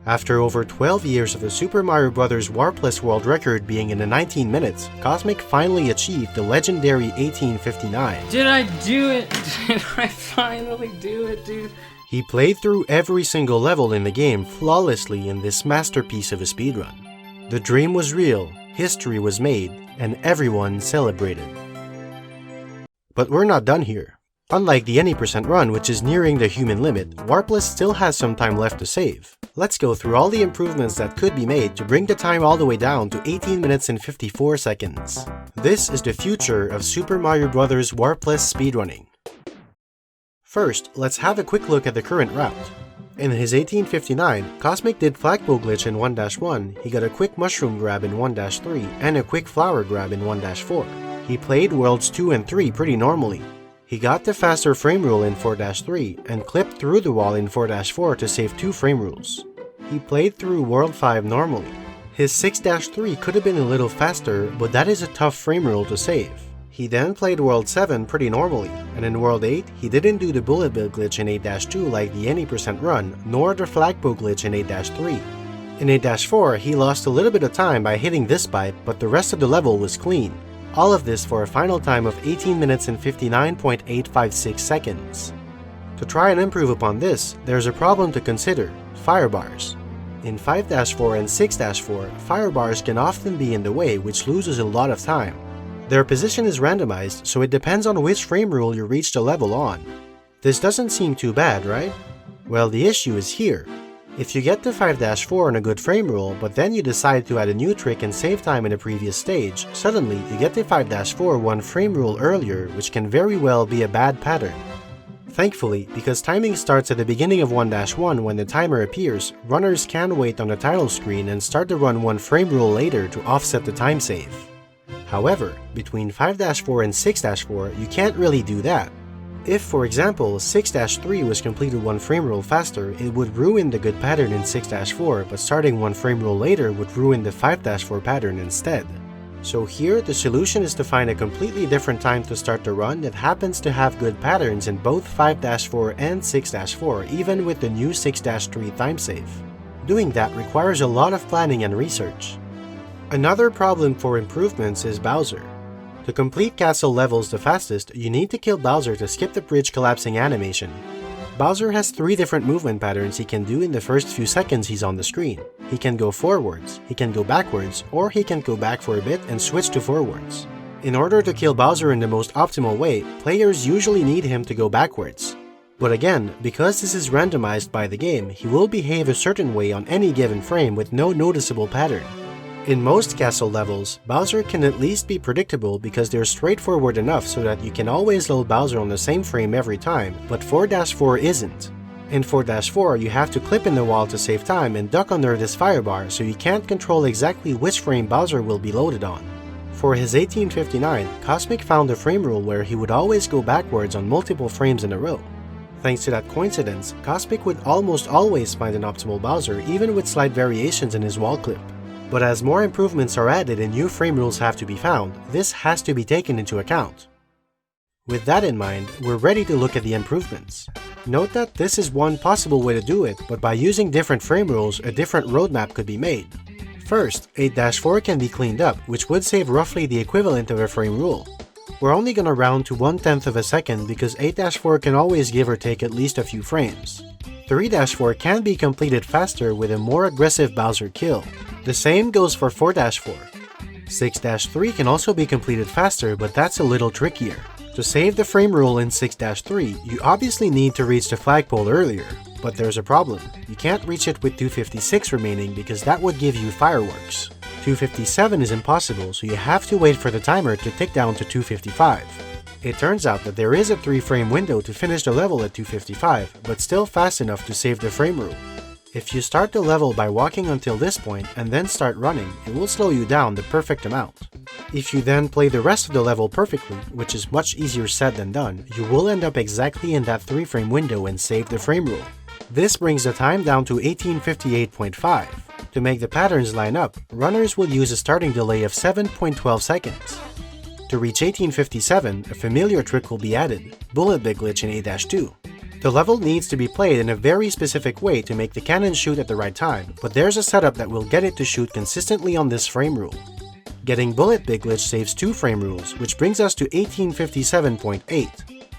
After over 12 years of the Super Mario Bros. Warpless world record being in the 19 minutes, Cosmic finally achieved the legendary 1859. Did I do it? Did I finally do it, dude? He played through every single level in the game flawlessly in this masterpiece of a speedrun. The dream was real, history was made, and everyone celebrated. But we're not done here. Unlike the any % run, which is nearing the human limit, Warpless still has some time left to save. Let's go through all the improvements that could be made to bring the time all the way down to 18 minutes and 54 seconds. This is the future of Super Mario Bros. Warpless speedrunning. First, let's have a quick look at the current route. In his 1859, Cosmic did Flagpole Glitch in 1-1, he got a quick Mushroom Grab in 1-3, and a quick Flower Grab in 1-4. He played Worlds 2 and 3 pretty normally. He got the faster frame rule in 4-3 and clipped through the wall in 4-4 to save 2 frame rules. He played through World 5 normally. His 6-3 could have been a little faster, but that is a tough frame rule to save. He then played World 7 pretty normally, and in World 8, he didn't do the Bullet Bill glitch in 8-2 like the any % run, nor the Flagpole glitch in 8-3. In 8-4, he lost a little bit of time by hitting this pipe, but the rest of the level was clean. All of this for a final time of 18 minutes and 59.856 seconds. To try and improve upon this, there's a problem to consider: fire bars. In 5-4 and 6-4, fire bars can often be in the way, which loses a lot of time. Their position is randomized, so it depends on which frame rule you reach the level on. This doesn't seem too bad, right? Well, the issue is here. If you get to 5-4 on a good frame rule, but then you decide to add a new trick and save time in a previous stage, suddenly you get to 5-4 one frame rule earlier, which can very well be a bad pattern. Thankfully, because timing starts at the beginning of 1-1 when the timer appears, runners can wait on the title screen and start the run one frame rule later to offset the time save. However, between 5-4 and 6-4, you can't really do that. If, for example, 6-3 was completed one frame rule faster, it would ruin the good pattern in 6-4, but starting one frame rule later would ruin the 5-4 pattern instead. So here, the solution is to find a completely different time to start the run that happens to have good patterns in both 5-4 and 6-4, even with the new 6-3 time save. Doing that requires a lot of planning and research. Another problem for improvements is Bowser. To complete castle levels the fastest, you need to kill Bowser to skip the bridge collapsing animation. Bowser has 3 different movement patterns he can do in the first few seconds he's on the screen. He can go forwards, he can go backwards, or he can go back for a bit and switch to forwards. In order to kill Bowser in the most optimal way, players usually need him to go backwards. But again, because this is randomized by the game, he will behave a certain way on any given frame with no noticeable pattern. In most castle levels, Bowser can at least be predictable because they're straightforward enough so that you can always load Bowser on the same frame every time, but 4-4 isn't. In 4-4, you have to clip in the wall to save time and duck under this firebar, so you can't control exactly which frame Bowser will be loaded on. For his 1859, Cosmic found a frame rule where he would always go backwards on multiple frames in a row. Thanks to that coincidence, Cosmic would almost always find an optimal Bowser even with slight variations in his wall clip. But as more improvements are added and new frame rules have to be found, this has to be taken into account. With that in mind, we're ready to look at the improvements. Note that this is one possible way to do it, but by using different frame rules, a different roadmap could be made. First, 8-4 can be cleaned up, which would save roughly the equivalent of a frame rule. We're only gonna round to 1/10 of a second because 8-4 can always give or take at least a few frames. 3-4 can be completed faster with a more aggressive Bowser kill. The same goes for 4-4. 6-3 can also be completed faster, but that's a little trickier. To save the frame rule in 6-3, you obviously need to reach the flagpole earlier, but there's a problem. You can't reach it with 256 remaining because that would give you fireworks. 257 is impossible, so you have to wait for the timer to tick down to 255. It turns out that there is a 3-frame window to finish the level at 255, but still fast enough to save the frame rule. If you start the level by walking until this point and then start running, it will slow you down the perfect amount. If you then play the rest of the level perfectly, which is much easier said than done, you will end up exactly in that 3-frame window and save the frame rule. This brings the time down to 1858.5. To make the patterns line up, runners will use a starting delay of 7.12 seconds. To reach 1857, a familiar trick will be added, Bullet Bill glitch in 8-2. The level needs to be played in a very specific way to make the cannon shoot at the right time, but there's a setup that will get it to shoot consistently on this frame rule. Getting Bullet Big Glitch saves 2 frame rules, which brings us to 1857.8.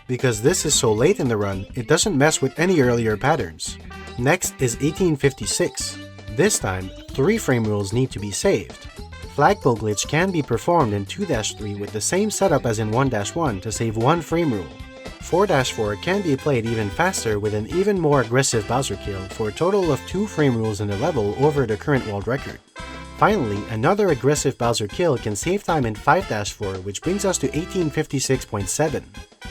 Because this is so late in the run, it doesn't mess with any earlier patterns. Next is 1856. This time, 3 frame rules need to be saved. Flagpole Glitch can be performed in 2-3 with the same setup as in 1-1 to save 1 frame rule. 4-4 can be played even faster with an even more aggressive Bowser kill for a total of 2 frame rules in the level over the current world record. Finally, another aggressive Bowser kill can save time in 5-4, which brings us to 1856.7.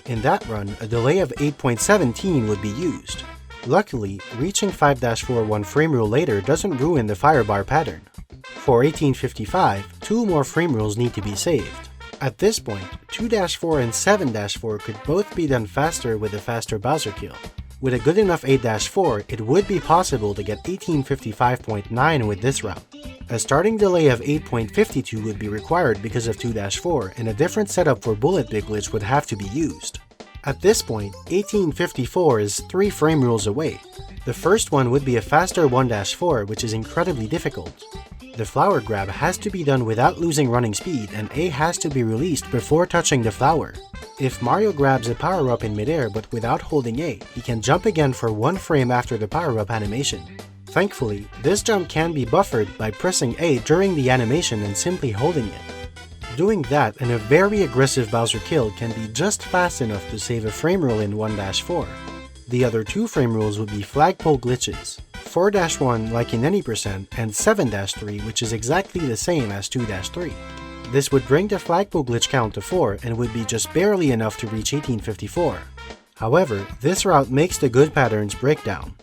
In that run, a delay of 8.17 would be used. Luckily, reaching 5-4 1 frame rule later doesn't ruin the firebar pattern. For 1855, 2 more frame rules need to be saved. At this point, 2-4 and 7-4 could both be done faster with a faster Bowser kill. With a good enough 8-4, it would be possible to get 1855.9 with this route. A starting delay of 8.52 would be required because of 2-4, and a different setup for Bullet Big Glitch would have to be used. At this point, 1854 is 3 frame rules away. The first one would be a faster 1-4, which is incredibly difficult. The flower grab has to be done without losing running speed, and A has to be released before touching the flower. If Mario grabs a power-up in midair but without holding A, he can jump again for 1 frame after the power-up animation. Thankfully, this jump can be buffered by pressing A during the animation and simply holding it. Doing that and a very aggressive Bowser kill can be just fast enough to save a frame rule in 1-4. The other 2 frame rules would be flagpole glitches, 4-1 like in any percent, and 7-3 which is exactly the same as 2-3. This would bring the flagpole glitch count to 4 and would be just barely enough to reach 1854. However, this route makes the good patterns break down.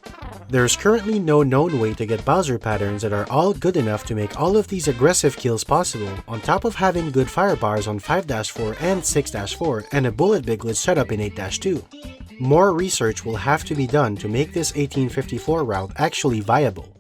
There is currently no known way to get Bowser patterns that are all good enough to make all of these aggressive kills possible, on top of having good firebars on 5-4 and 6-4 and a Bullet Big Glitch setup in 8-2. More research will have to be done to make this 1854 route actually viable.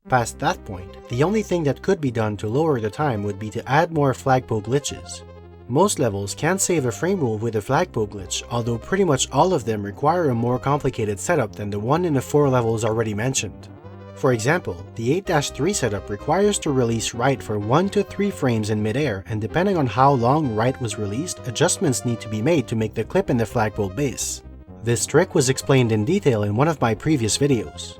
Past that point, the only thing that could be done to lower the time would be to add more flagpole glitches. Most levels can save a frame rule with a flagpole glitch, although pretty much all of them require a more complicated setup than the one in the 4 levels already mentioned. For example, the 8-3 setup requires to release right for 1 to 3 frames in midair, and depending on how long right was released, adjustments need to be made to make the clip in the flagpole base. This trick was explained in detail in one of my previous videos.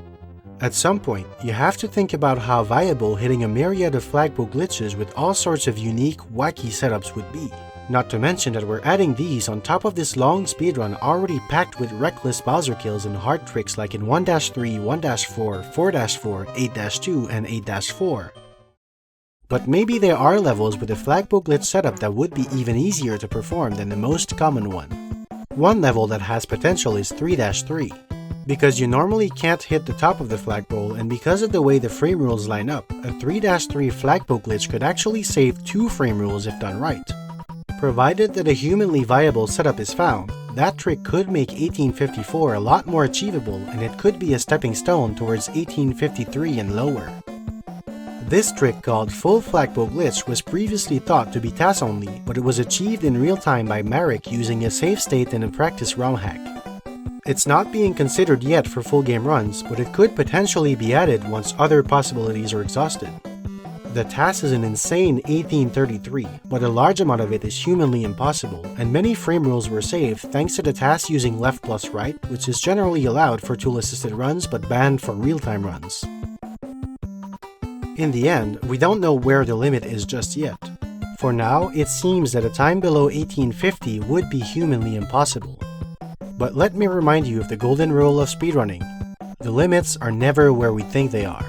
At some point, you have to think about how viable hitting a myriad of flagpole glitches with all sorts of unique, wacky setups would be. Not to mention that we're adding these on top of this long speedrun already packed with reckless Bowser kills and hard tricks like in 1-3, 1-4, 4-4, 8-2, and 8-4. But maybe there are levels with a flagpole glitch setup that would be even easier to perform than the most common one. One level that has potential is 3-3. Because you normally can't hit the top of the flagpole, and because of the way the frame rules line up, a 3-3 flagpole glitch could actually save 2 frame rules if done right. Provided that a humanly viable setup is found, that trick could make 1854 a lot more achievable, and it could be a stepping stone towards 1853 and lower. This trick called Full Flagpole Glitch was previously thought to be TAS only, but it was achieved in real time by Marek using a save state and a practice ROM hack. It's not being considered yet for full game runs, but it could potentially be added once other possibilities are exhausted. The TAS is an insane 1833, but a large amount of it is humanly impossible, and many frame rules were saved thanks to the TAS using left plus right, which is generally allowed for tool-assisted runs but banned for real-time runs. In the end, we don't know where the limit is just yet. For now, it seems that a time below 1850 would be humanly impossible. But let me remind you of the golden rule of speedrunning. The limits are never where we think they are.